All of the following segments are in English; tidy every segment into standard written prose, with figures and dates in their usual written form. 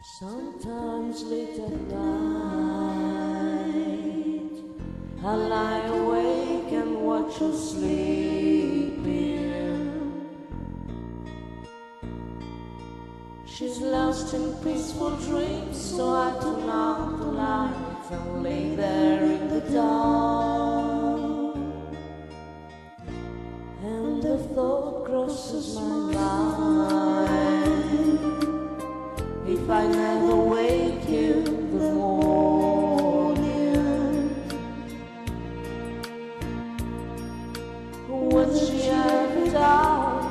Sometimes late at night, I lie awake and watch her sleeping. She's lost in peaceful dreams, so I turn out the lights and lay there in the dark. And the thought crosses my mind, if I never wake in the morning, would she ever doubt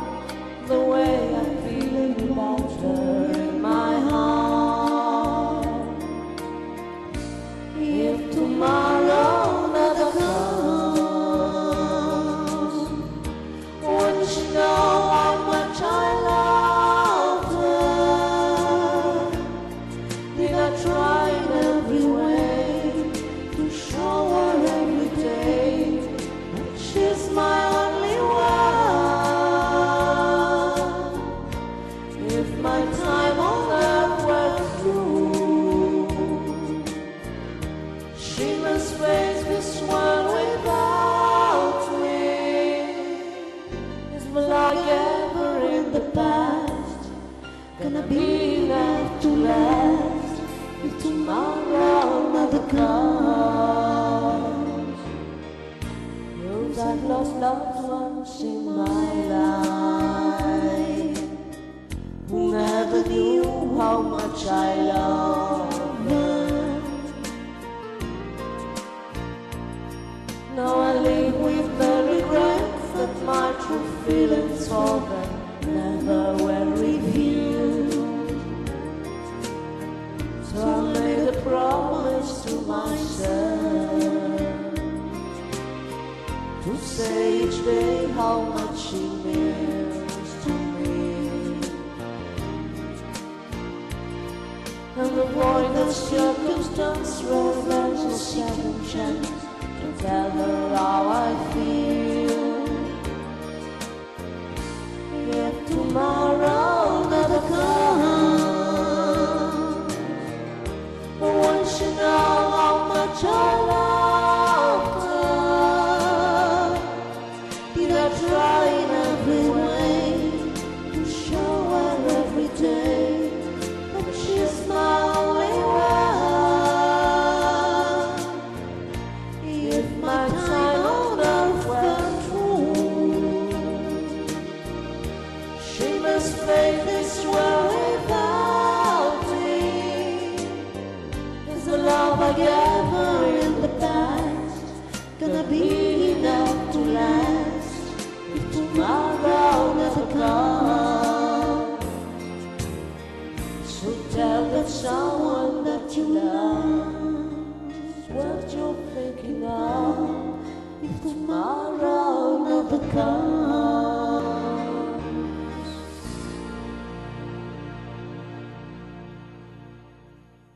the way I feel about her in my heart? If tomorrow never comes, would she know how much I love her? Did I try in every way to show her every day that she's my only one? If my time on earth were through, she must face this world without me. Is the love ever in the past gonna be enough to last if tomorrow never comes? Those I've lost loved ones in my life, who never knew how much I love them. Now I live with the regrets that my true feelings for them never were revealed. So I made a promise to myself to say each day how much she means to me, and avoid the circumstance where there's no second chance to tell her how I feel. If tomorrow never comes, won't she know how much I love her? Did I try in every way to show her every day that she's my only one? If my time on earth were true, she must face this world without me. Is the love I gave her in the past gonna be enough to last if tomorrow never comes? So tell that someone that you love what you're thinking of if tomorrow never comes.